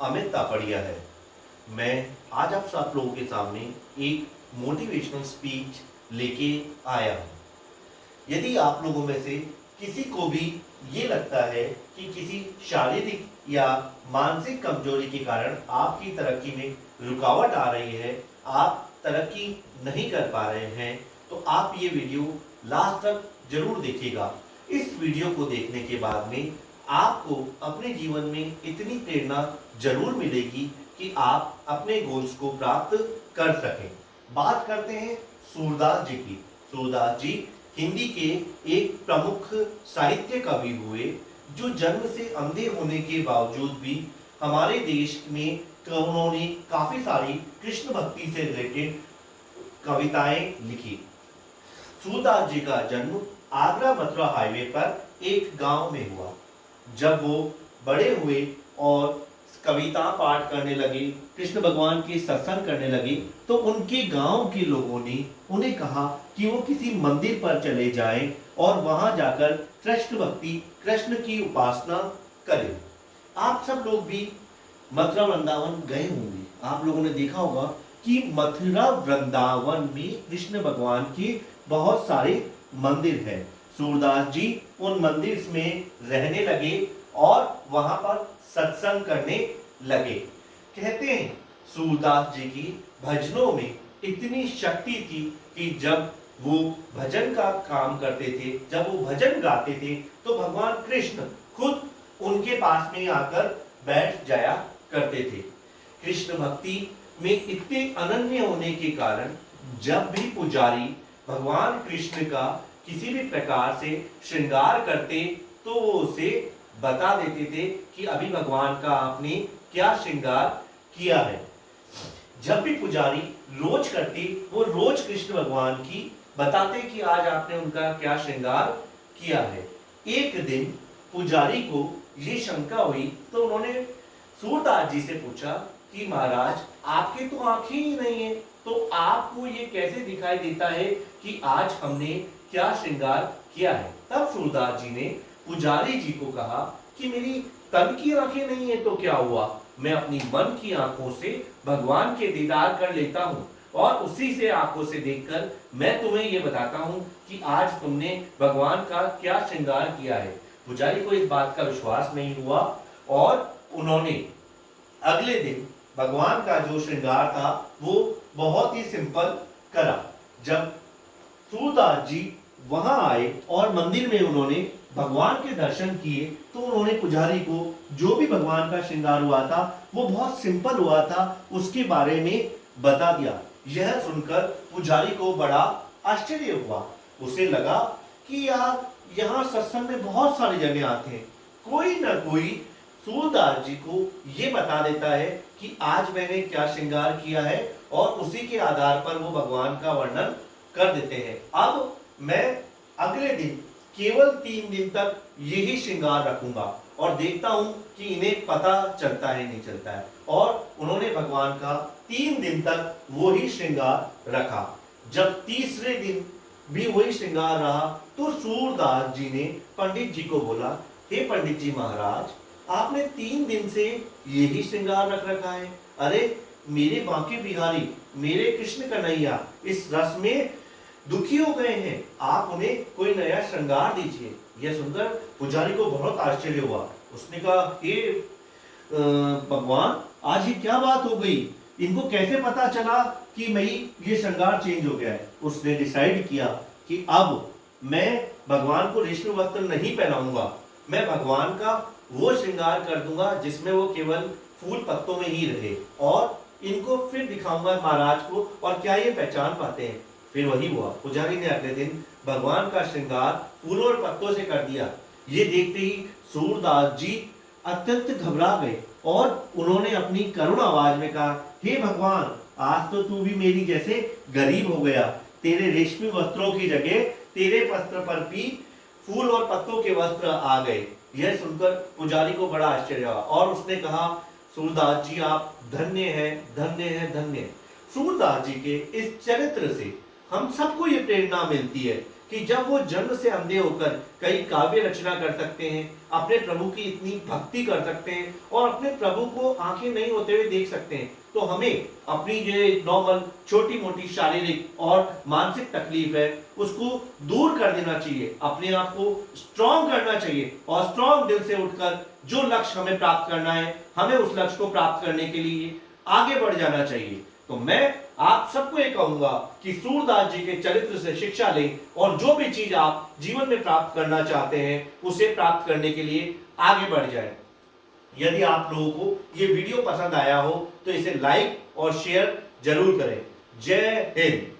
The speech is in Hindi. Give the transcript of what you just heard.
अमित तापड़िया है। मैं आज आप सब लोगों के सामने एक मोटिवेशनल स्पीच लेके आया हूँ। यदि आप लोगों में से किसी को भी ये लगता है कि किसी शारीरिक या मानसिक कमजोरी के कारण आपकी तरक्की में रुकावट आ रही है, आप तरक्की नहीं कर पा रहे हैं, तो आप ये वीडियो लास्ट तक जरूर देखिएगा। इस वीडियो को देखने के बाद में आपको अपने जीवन में इतनी प्रेरणा जरूर मिलेगी कि आप अपने गोल्स को प्राप्त कर सकें। बात करते हैं सूरदास जी की। सूरदास जी हिंदी के एक प्रमुख साहित्य कवि हुए, जो जन्म से अंधे होने के बावजूद भी हमारे देश में उन्होंने काफी सारी कृष्ण भक्ति से रिलेटेड कविताएं लिखी। सूरदास जी का जन्म आगरा मथुरा हाईवे पर एक गांव में हुआ। जब वो बड़े हुए और कविता पाठ करने लगे, कृष्ण भगवान के सत्संग करने लगे, तो उनके गांव के लोगों ने उन्हें कहा कि वो किसी मंदिर पर चले जाएं और वहां जाकर कृष्ण भक्ति, कृष्ण की उपासना करें। आप सब लोग भी मथुरा वृंदावन गए होंगे। आप लोगों ने देखा होगा कि मथुरा वृंदावन में कृष्ण भगवान के बहुत सारे मंदिर हैं। सूरदास जी उन मंदिर में रहने लगे और वहां पर सत्संग करने लगे। कहते हैं सूरदास जी की भजनों में इतनी शक्ति थी कि जब वो भजन का काम करते थे, जब वो भजन गाते थे, तो भगवान कृष्ण खुद उनके पास में आकर बैठ जाया करते थे। कृष्ण भक्ति में इतने अनन्य होने के कारण जब भी पुजारी भगवान कृष्ण का किसी भी प्रकार से श्रृंगार करते, तो वो उसे बता देते थे कि अभी भगवान का आपने क्या श्रृंगार किया है। जब भी पुजारी रोज करते, वो रोज कृष्ण भगवान की बताते कि आज आपने उनका क्या श्रृंगार किया है। एक दिन पुजारी को ये शंका हुई, तो उन्होंने सूरदास जी से पूछा कि महाराज, आपकी तो आंखें ही नहीं है, तो आपको ये कैसे दिखाई देता है कि आज हमने क्या श्रृंगार किया है। तब सूरदास जी ने पुजारी जी को कहा कि मेरी तन की आंखें नहीं है तो क्या हुआ, मैं अपनी मन की आंखों से भगवान के दीदार कर लेता हूँ और उसी से आंखों से देखकर मैं तुम्हें ये बताता हूँ कि आज तुमने भगवान का क्या श्रृंगार किया है। पुजारी को इस बात का विश्वास नहीं हुआ और उन्होंने अगले दिन भगवान का जो श्रृंगार था वो बहुत ही सिंपल करा। जब सूरदास जी वहां आए और मंदिर में उन्होंने भगवान के दर्शन किए, तो उन्होंने पुजारी को जो भी भगवान का श्रृंगार हुआ था वो बहुत सिंपल हुआ था, उसके बारे में बता दिया। यह सुनकर पुजारी को बड़ा आश्चर्य हुआ। उसे लगा कि यार, यहाँ सत्संग में बहुत सारे जने आते हैं, कोई ना कोई सूरदास जी को ये बता देता है कि आज मैंने क्या श्रृंगार किया है और उसी के आधार पर वो भगवान का वर्णन कर देते हैं। अब मैं अगले दिन केवल 3 दिन तक यही श्रृंगार रखूंगा और देखता हूं कि इन्हें पता चलता है नहीं चलता है। और उन्होंने भगवान का 3 दिन तक वही श्रृंगार रखा। जब तीसरे दिन भी वही श्रृंगार रहा, तो सूरदास जी ने पंडित जी को बोला, हे पंडित जी महाराज, आपने 3 दिन से यही श्रृंगार रख रखा है। अरे मेरे बांके बिहारी, मेरे कृष्ण कन्हैया इस रस में दुखी हो गए हैं, आप उन्हें कोई नया श्रृंगार दीजिए। यह सुनकर पुजारी को बहुत आश्चर्य हुआ। उसने कहा, हे भगवान, आज ये क्या बात हो गई, इनको कैसे पता चला कि ये श्रृंगार चेंज हो गया है। उसने डिसाइड किया कि अब मैं भगवान को रेशमी वस्त्र नहीं पहनाऊंगा, मैं भगवान का वो श्रृंगार कर दूंगा जिसमें वो केवल फूल पत्तों में ही रहे और इनको फिर दिखाऊंगा महाराज को, और क्या ये पहचान पाते हैं। फिर वही हुआ। पुजारी ने अगले दिन भगवान का श्रृंगार फूलों और पत्तों से कर दिया। ये देखते ही सूरदास जी अत्यंत घबरा गए और उन्होंने अपनी करुण आवाज में कहा, हे भगवान, आज तो तू भी मेरी जैसे गरीब हो गया। तेरे रेशमी वस्त्रों की जगह तेरे वस्त्र पर भी फूल और पत्तों के वस्त्र आ गए। यह सुनकर पुजारी को बड़ा आश्चर्य हुआ और उसने कहा, सूरदास जी आप धन्य हैं, धन्य हैं। सूरदास जी के इस चरित्र से हम सबको ये प्रेरणा मिलती है कि जब वो जन्म से अंधे होकर कई काव्य रचना कर सकते हैं, अपने प्रभु की इतनी भक्ति कर सकते हैं और अपने प्रभु को आंखें नहीं होते हुए देख सकते हैं, तो हमें अपनी जो नॉर्मल छोटी मोटी शारीरिक और मानसिक तकलीफ है उसको दूर कर देना चाहिए, अपने आप को स्ट्रांग करना चाहिए और स्ट्रांग दिल से उठकर जो लक्ष्य हमें प्राप्त करना है, हमें उस लक्ष्य को प्राप्त करने के लिए आगे बढ़ जाना चाहिए। तो मैं आप सबको ये कहूंगा कि सूरदास जी के चरित्र से शिक्षा लें और जो भी चीज आप जीवन में प्राप्त करना चाहते हैं उसे प्राप्त करने के लिए आगे बढ़ जाएं। यदि आप लोगों को ये वीडियो पसंद आया हो तो इसे लाइक और शेयर जरूर करें। जय हिंद।